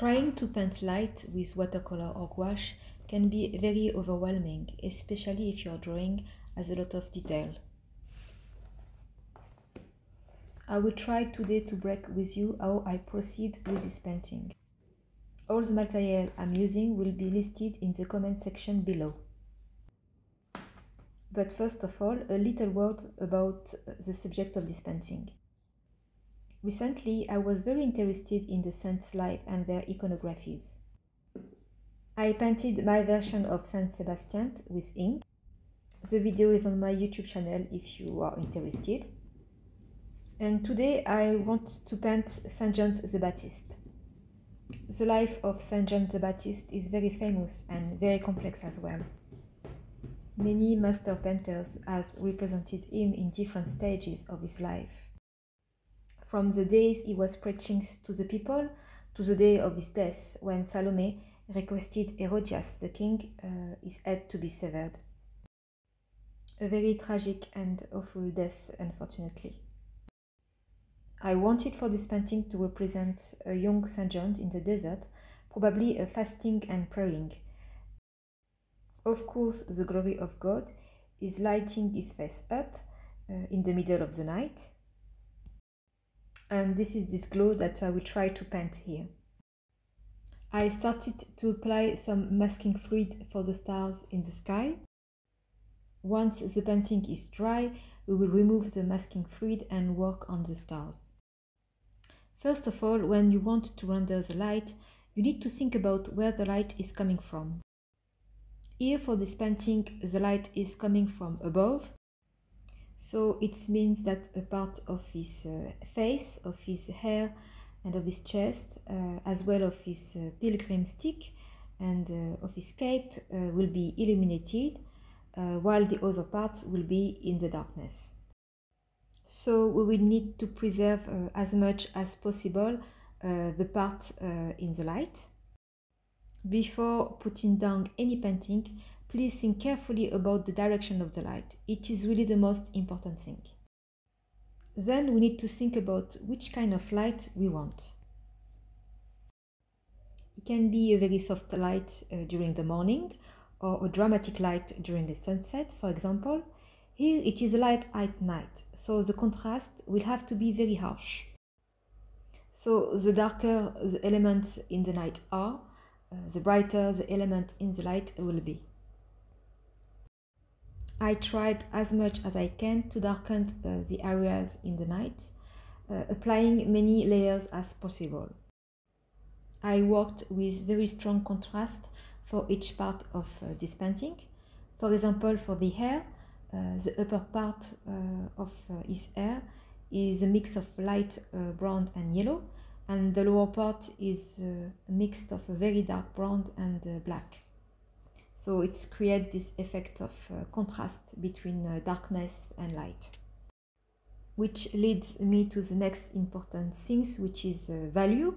Trying to paint light with watercolor or gouache can be very overwhelming, especially if your drawing has a lot of detail. I will try today to break with you how I proceed with this painting. All the material I'm using will be listed in the comment section below. But first of all, a little word about the subject of this painting. Recently, I was very interested in the saints' life and their iconographies. I painted my version of Saint Sebastian with ink. The video is on my YouTube channel if you are interested. And today I want to paint Saint John the Baptist. The life of Saint John the Baptist is very famous and very complex as well. Many master painters have represented him in different stages of his life. From the days he was preaching to the people to the day of his death, when Salome requested Herodias the king his head to be severed. A very tragic and awful death, unfortunately. I wanted for this painting to represent a young Saint John in the desert, probably fasting and praying. Of course, the glory of God is lighting his face up in the middle of the night. And this is this glow that I will try to paint here. I started to apply some masking fluid for the stars in the sky. Once the painting is dry, we will remove the masking fluid and work on the stars. First of all, when you want to render the light, you need to think about where the light is coming from. Here for this painting, the light is coming from above, so it means that a part of his face, of his hair and of his chest, as well of his pilgrim stick and of his cape will be illuminated, while the other parts will be in the darkness. So we will need to preserve as much as possible the part in the light. Before putting down any painting, please think carefully about the direction of the light. It is really the most important thing. Then we need to think about which kind of light we want. It can be a very soft light during the morning, or a dramatic light during the sunset, for example. Here it is a light at night, so the contrast will have to be very harsh. So the darker the elements in the night are, the brighter the element in the light will be. I tried as much as I can to darken the areas in the night, applying many layers as possible. I worked with very strong contrast for each part of this painting. For example, for the hair, the upper part of his hair is a mix of light brown and yellow, and the lower part is a mix of a very dark brown and black. So it creates this effect of contrast between darkness and light. Which leads me to the next important things, which is value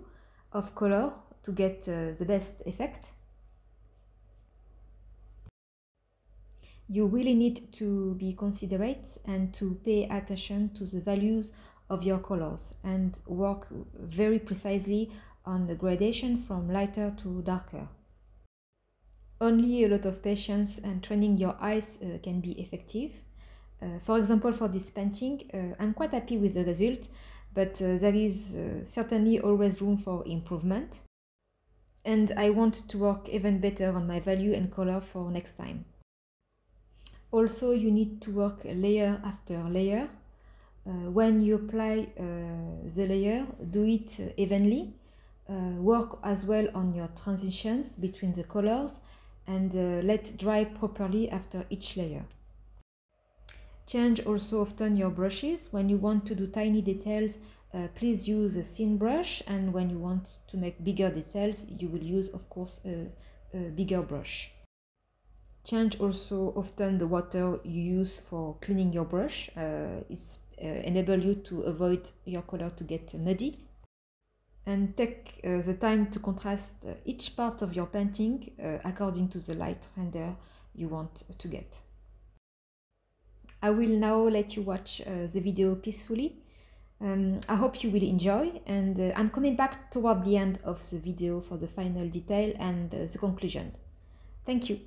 of color to get the best effect. You really need to be considerate and to pay attention to the values of your colors and work very precisely on the gradation from lighter to darker. Only a lot of patience and training your eyes can be effective. For example, for this painting, I'm quite happy with the result, but there is certainly always room for improvement. And I want to work even better on my value and color for next time. Also, you need to work layer after layer. When you apply the layer, do it evenly. Work as well on your transitions between the colors and let dry properly after each layer. Change also often your brushes. When you want to do tiny details, please use a thin brush, and when you want to make bigger details, you will use, of course, a bigger brush. Change also often the water you use for cleaning your brush. It enables you to avoid your color to get muddy. And take the time to contrast each part of your painting according to the light render you want to get. I will now let you watch the video peacefully. I hope you will enjoy, and I'm coming back toward the end of the video for the final detail and the conclusion. Thank you.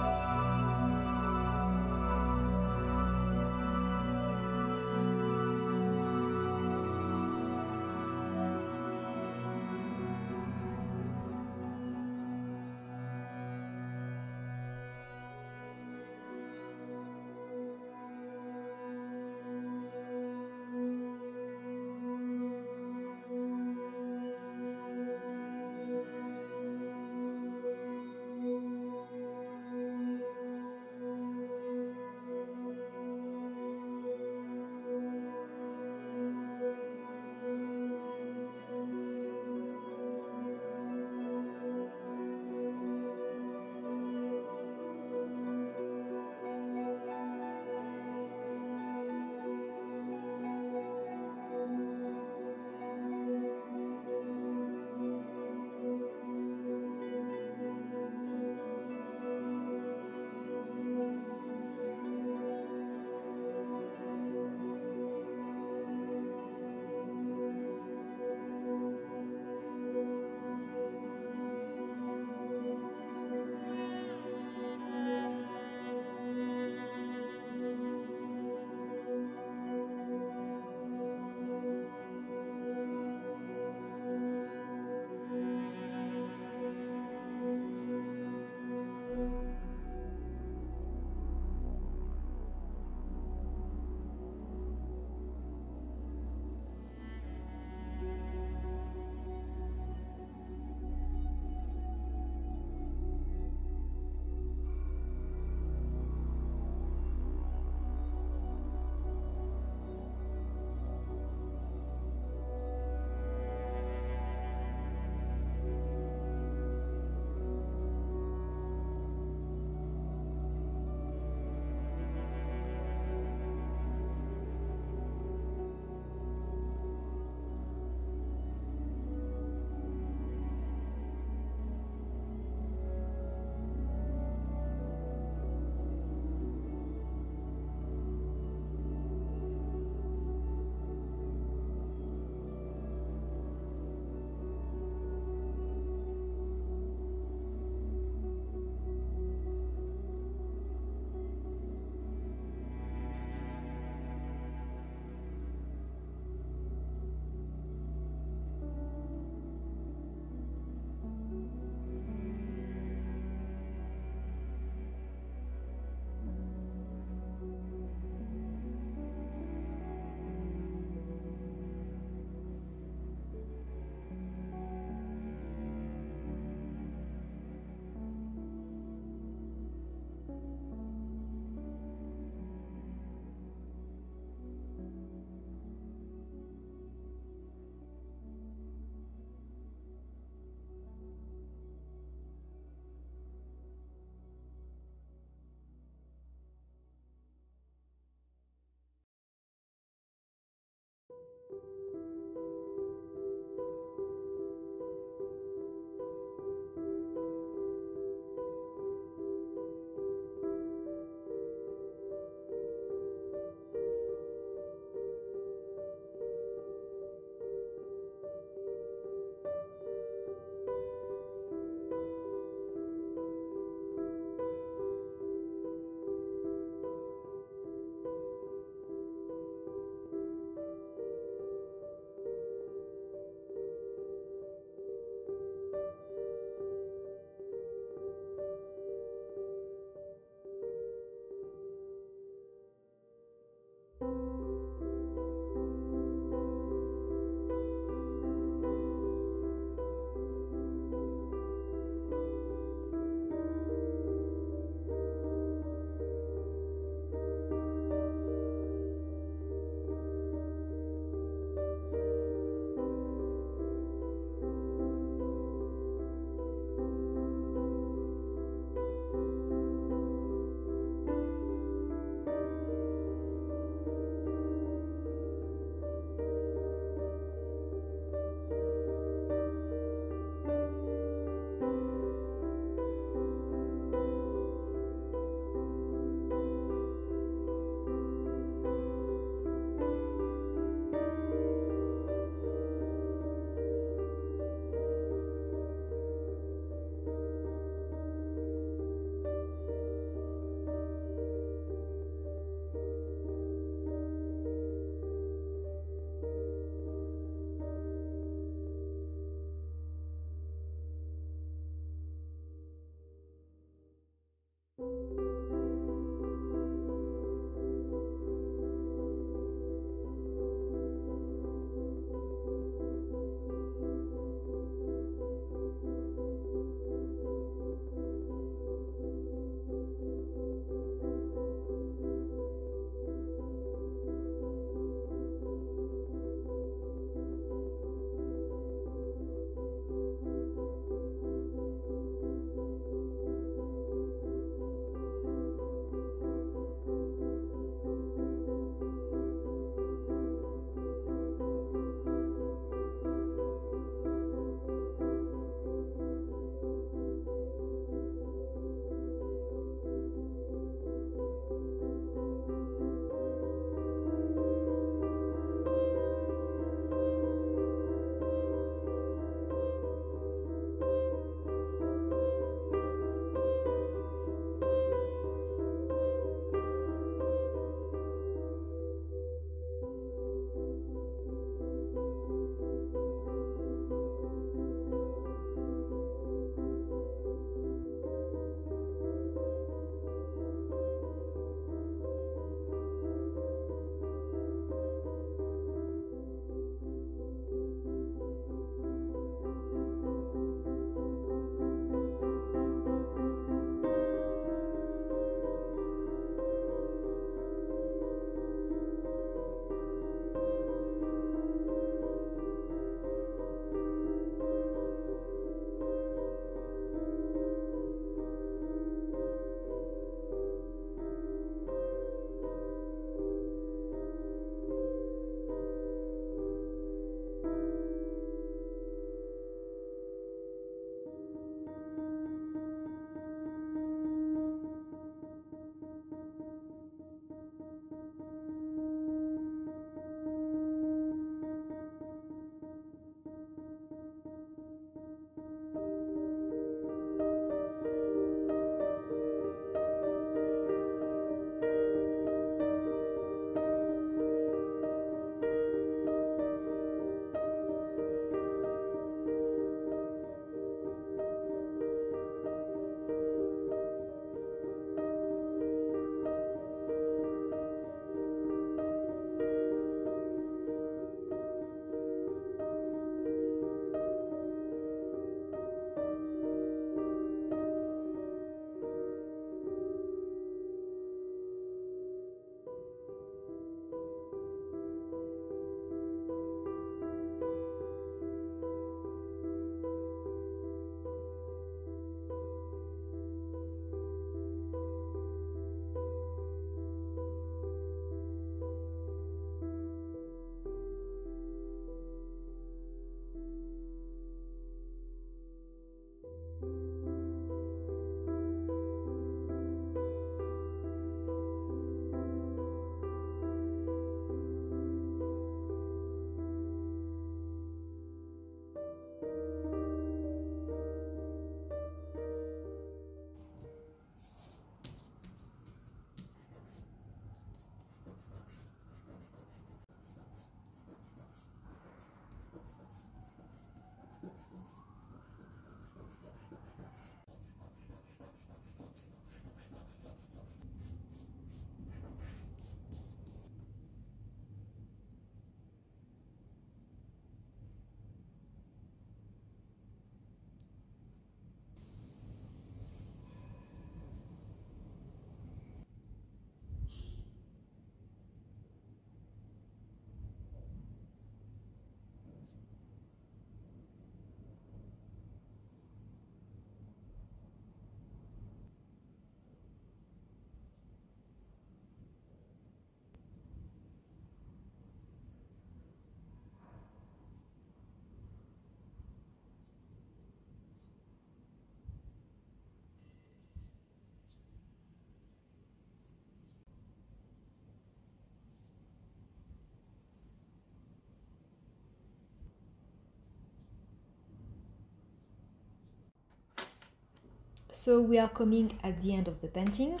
So we are coming at the end of the painting.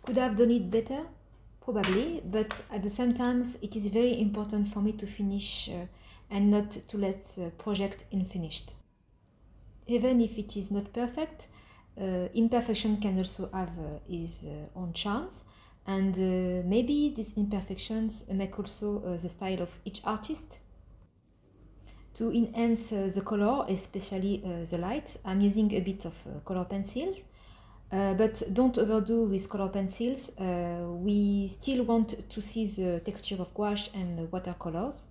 Could I have done it better? Probably, but at the same time it is very important for me to finish and not to let the project unfinished. Even if it is not perfect, imperfection can also have its own charms, and maybe these imperfections make also the style of each artist. To enhance the color, especially the light, I'm using a bit of color pencils, but don't overdo with color pencils. We still want to see the texture of gouache and watercolors.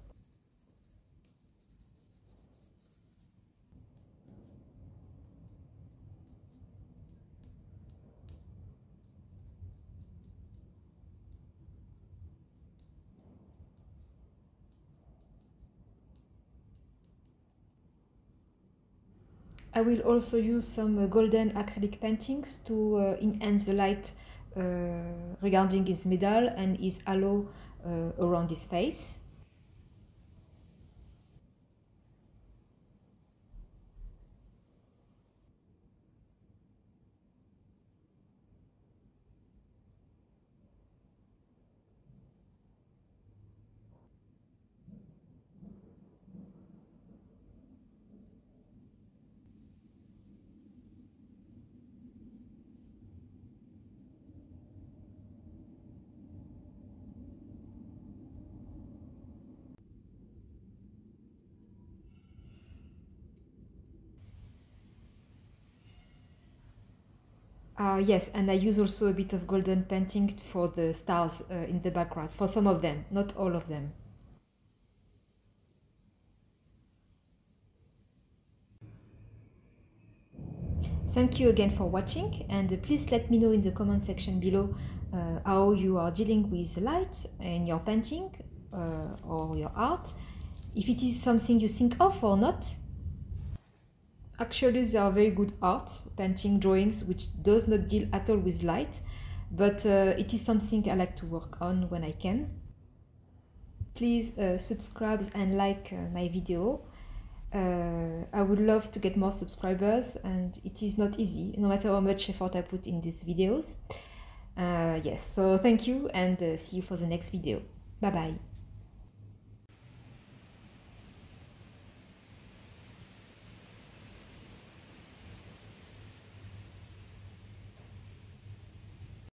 I will also use some golden acrylic paintings to enhance the light regarding his medal and his halo around his face. Yes, and I use also a bit of golden painting for the stars in the background, for some of them, not all of them. Thank you again for watching, and please let me know in the comment section below how you are dealing with light in your painting or your art, if it is something you think of or not. Actually, there are very good art, painting, drawings, which does not deal at all with light, but it is something I like to work on when I can. Please subscribe and like my video. I would love to get more subscribers, and it is not easy, no matter how much effort I put in these videos. Yes, so thank you, and see you for the next video. Bye bye.